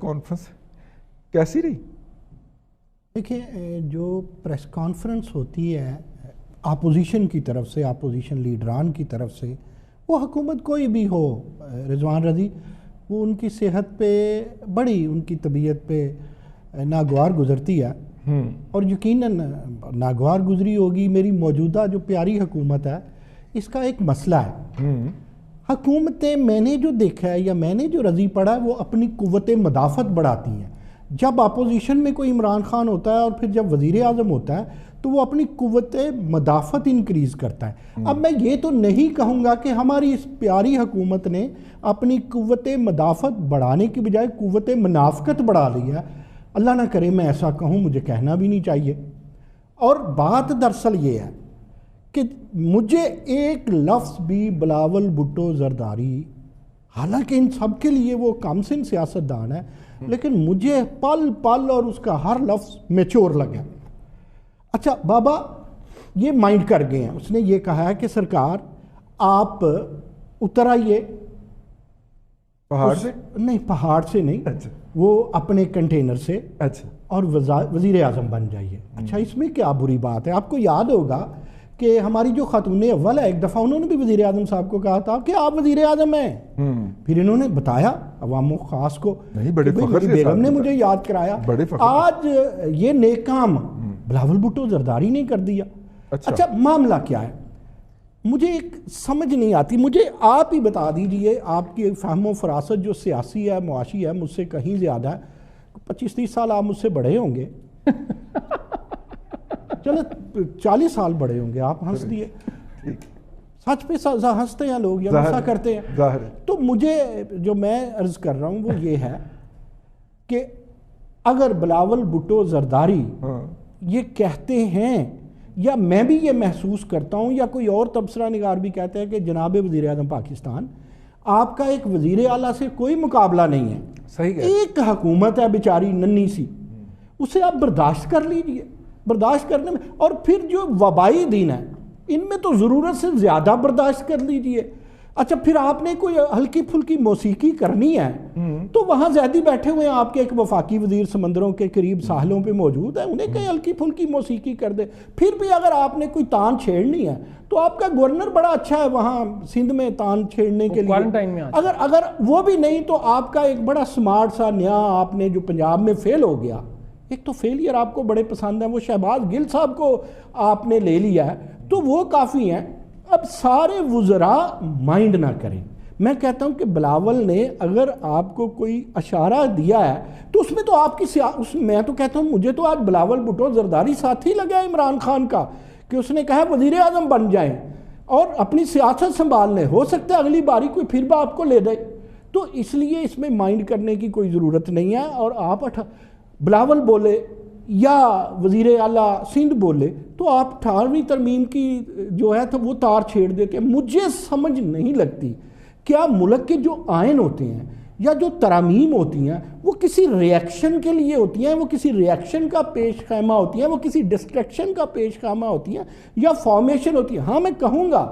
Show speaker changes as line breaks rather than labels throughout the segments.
Conference کیسی رہی؟
دیکھیں، جو پریس کانفرنس ہوتی ہے اپوزیشن کی طرف سے، اپوزیشن لیڈران کی طرف سے، وہ حکومت کوئی بھی ہو رضوان رضی، وہ ان کی صحت پہ بڑی، ان کی طبیعت پہ ناگوار گزرتی ہے، اور یقیناً ناگوار گزری ہوگی۔ میری موجودہ جو پیاری حکومت ہے، اس کا ایک مسئلہ ہے۔ حکومتیں میں نے جو دیکھا ہے یا میں نے جو رضی پڑھا ہے، وہ اپنی قوت مدافعت بڑھاتی ہیں۔ جب اپوزیشن میں کوئی عمران خان ہوتا ہے اور پھر جب وزیر اعظم ہوتا ہے تو وہ اپنی قوت مدافعت انکریز کرتا ہے۔ اب میں یہ تو نہیں کہوں گا کہ ہماری اس پیاری حکومت نے اپنی قوت مدافعت بڑھانے کی بجائے قوت منافقت بڑھا لی ہے، اللہ نہ کرے میں ایسا کہوں، مجھے کہنا بھی نہیں چاہیے۔ اور بات دراصل یہ ہے کہ مجھے ایک لفظ بھی بلاول بھٹو زرداری، حالانکہ ان سب کے لیے وہ کم سن سیاستدان ہے، لیکن مجھے پل پل اور اس کا ہر لفظ میچور لگا۔ اچھا بابا یہ مائنڈ کر گئے ہیں، اس نے یہ کہا ہے کہ سرکار آپ اتر آئیے
پہاڑ سے؟
نہیں، پہاڑ سے نہیں،
اچھا،
وہ اپنے کنٹینر سے،
اچھا،
اور وزیر اعظم بن جائیے۔ اچھا اس میں کیا بری بات ہے؟ آپ کو یاد ہوگا کہ ہماری جو خاتون اول ہے، ایک دفعہ انہوں نے بھی وزیر اعظم صاحب کو کہا تھا کہ آپ وزیر اعظم ہیں، پھر انہوں نے بتایا عوام و خاص کو،
بڑے فخر سے
بیگم نے مجھے یاد کرایا۔ آج یہ نیک کام بلاول بھٹو زرداری نے کر دیا۔ اچھا معاملہ کیا ہے؟ مجھے ایک سمجھ نہیں آتی، مجھے آپ ہی بتا دیجئے، آپ کی فہم و فراست جو سیاسی ہے، معاشی ہے، مجھ سے کہیں زیادہ ہے۔ 25-30 سال آپ مجھ سے بڑے ہوں گے، چلو 40 سال بڑے ہوں گے، آپ ہنس دیے، سچ پہ ہنستے ہیں لوگ یا غصہ کرتے ہیں۔ تو مجھے جو میں عرض کر رہا ہوں وہ یہ ہے کہ اگر بلاول بھٹو زرداری یہ کہتے ہیں، یا میں بھی یہ محسوس کرتا ہوں، یا کوئی اور تبصرہ نگار بھی کہتے ہیں کہ جناب وزیر اعظم پاکستان، آپ کا ایک وزیر اعلیٰ سے کوئی مقابلہ نہیں ہے،
صحیح ہے،
ایک حکومت ہے بیچاری ننھی سی، اسے آپ برداشت کر لیجئے۔ برداشت کرنے میں، اور پھر جو وبائی دن ہے ان میں تو ضرورت سے زیادہ برداشت کر لیجئے۔ اچھا پھر آپ نے کوئی ہلکی پھلکی موسیقی کرنی ہے تو وہاں زیادی بیٹھے ہوئے ہیں آپ کے ایک وفاقی وزیر سمندروں کے قریب ساحلوں پہ موجود ہے، انہیں کہیں ہلکی پھلکی موسیقی کر دے۔ پھر بھی اگر آپ نے کوئی تان چھیڑنی ہے تو آپ کا گورنر بڑا اچھا ہے وہاں سندھ میں تان چھیڑنے کے لیے، اگر وہ بھی نہیں تو آپ کا ایک بڑا سمارٹ سا نیا، آپ نے جو پنجاب میں فیل ہو گیا، ایک تو فیلئر آپ کو بڑے پسند ہیں، وہ شہباز گل صاحب کو آپ نے لے لیا ہے، تو وہ کافی ہیں۔ اب سارے وزراء مائنڈ نہ کریں، میں کہتا ہوں کہ بلاول نے اگر آپ کو کوئی اشارہ دیا ہے تو اس میں تو آپ کی میں تو کہتا ہوں، مجھے تو آج بلاول بھٹو زرداری ساتھی لگا عمران خان کا کہ اس نے کہا وزیر اعظم بن جائیں اور اپنی سیاست سنبھال لیں، ہو سکتا ہے اگلی باری کوئی پھر بھی آپ کو لے دے، تو اس لیے اس میں مائنڈ کرنے کی کوئی ضرورت نہیں ہے۔ اور آپ بلاول بولے یا وزیر اعلیٰ سندھ بولے تو آپ 18ویں ترمیم کی جو ہے تو وہ تار چھیڑ دیتے ہیں۔ مجھے سمجھ نہیں لگتی کیا ملک کے جو آئین ہوتے ہیں یا جو ترامیم ہوتی ہیں وہ کسی ریئیکشن کے لیے ہوتی ہیں، وہ کسی ریئیکشن کا پیش خیمہ ہوتی ہیں، وہ کسی ڈسٹریکشن کا پیش خیمہ ہوتی ہیں یا فارمیشن ہوتی ہیں۔ ہاں میں کہوں گا،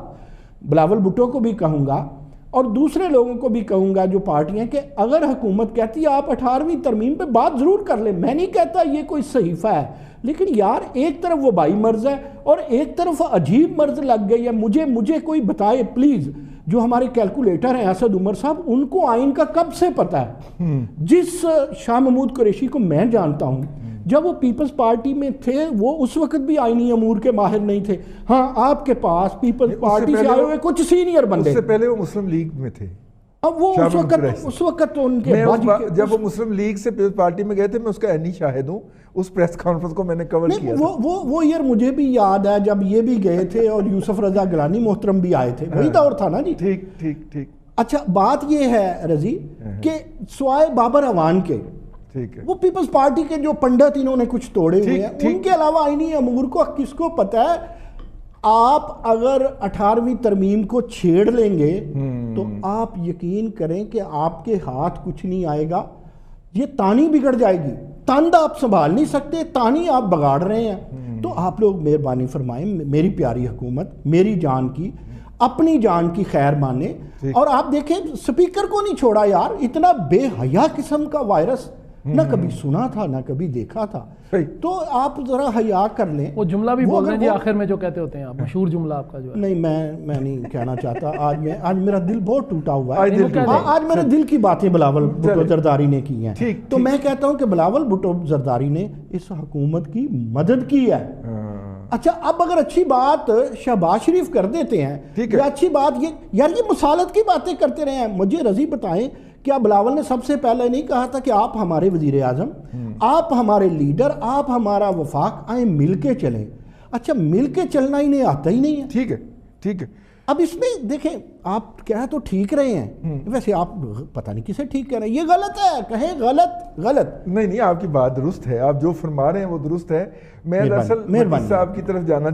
بلاول بھٹو کو بھی کہوں گا اور دوسرے لوگوں کو بھی کہوں گا جو پارٹیاں، کہ اگر حکومت کہتی ہے آپ 18ویں ترمیم پہ بات ضرور کر لیں، میں نہیں کہتا یہ کوئی صحیفہ ہے، لیکن یار ایک طرف وبائی مرض ہے اور ایک طرف عجیب مرض لگ گئی ہے۔ مجھے کوئی بتائے پلیز، جو ہمارے کیلکولیٹر ہیں اسد عمر صاحب، ان کو آئین کا کب سے پتہ ہے؟ جس شاہ محمود قریشی کو میں جانتا ہوں، جب وہ پیپلز پارٹی میں تھے وہ اس وقت بھی آئینی امور کے ماہر نہیں تھے۔ ہاں آپ کے پاس پیپلز پارٹی سے آئے ہوئے کچھ سینئر بندے،
اس سے پہلے وہ مسلم لیگ میں تھے،
اب وہ اس وقت تو ان کے
جب وہ مسلم لیگ سے پیپلز پارٹی میں گئے تھے، میں اس کا عینی شاہد ہوں، اس پریس کانفرنس کو میں نے کور کیا تھا۔
وہ یار مجھے بھی یاد ہے جب یہ بھی گئے تھے اور یوسف رضا گیلانی محترم بھی آئے تھے، وہی دور تھا نا جی۔
ٹھیک۔
اچھا بات یہ ہے رضی کہ سوائے بابر اعوان کے وہ پیپلز پارٹی کے جو پنڈت انہوں نے کچھ توڑے ہوئے ہیں، ان کے علاوہ آئینی امور کو کس کو پتہ ہے؟ آپ اگر 18ویں ترمیم کو چھیڑ لیں گے تو آپ یقین کریں کہ آپ کے ہاتھ کچھ نہیں آئے گا، یہ تانی بگڑ جائے گی، تند آپ سنبھال نہیں سکتے، تانی آپ بگاڑ رہے ہیں۔ تو آپ لوگ مہربانی فرمائیں، میری پیاری حکومت، میری جان کی، اپنی جان کی خیر مانے. اور آپ دیکھیں سپیکر کو نہیں چھوڑا یار, اتنا بے حیا قسم کا وائرس نہ کبھی سنا تھا نہ کبھی دیکھا تھا. تو آپ ذرا حیا کر لیں.
وہ جملہ بھی بول رہے ہیں جی آخر میں جو کہتے ہوتے ہیں آپ, مشہور جملہ آپ کا جو ہے.
نہیں میں نہیں کہنا چاہتا. آج میرا دل بہت ٹوٹا ہوا ہے. آج میرے دل کی باتیں بلاول بھٹو زرداری نے کی ہیں. تو میں کہتا ہوں کہ بلاول بھٹو زرداری نے اس حکومت کی مدد کی ہے. اچھا اب اگر اچھی بات شہباز شریف کر دیتے ہیں یا اچھی بات یہ مسالت کی باتیں کرتے رہے ہیں. مجھے رضی بتائیں کیا بلاول نے سب سے پہلے نہیں کہا تھا کہ آپ ہمارے وزیر اعظم, آپ ہمارے لیڈر, آپ ہمارا وفاق, آئیں مل کے چلیں. اچھا مل کے چلنا انہیں آتا ہی نہیں ہے.
ٹھیک ہے.
اب اس میں دیکھیں آپ کہہ تو ٹھیک رہے ہیں, ویسے آپ پتہ نہیں کسے ٹھیک کہہ رہے ہیں. یہ غلط ہے, کہیں غلط.
نہیں آپ کی بات درست ہے, آپ جو فرما رہے ہیں وہ درست ہے. میں دراصل صاحب کی طرف جانا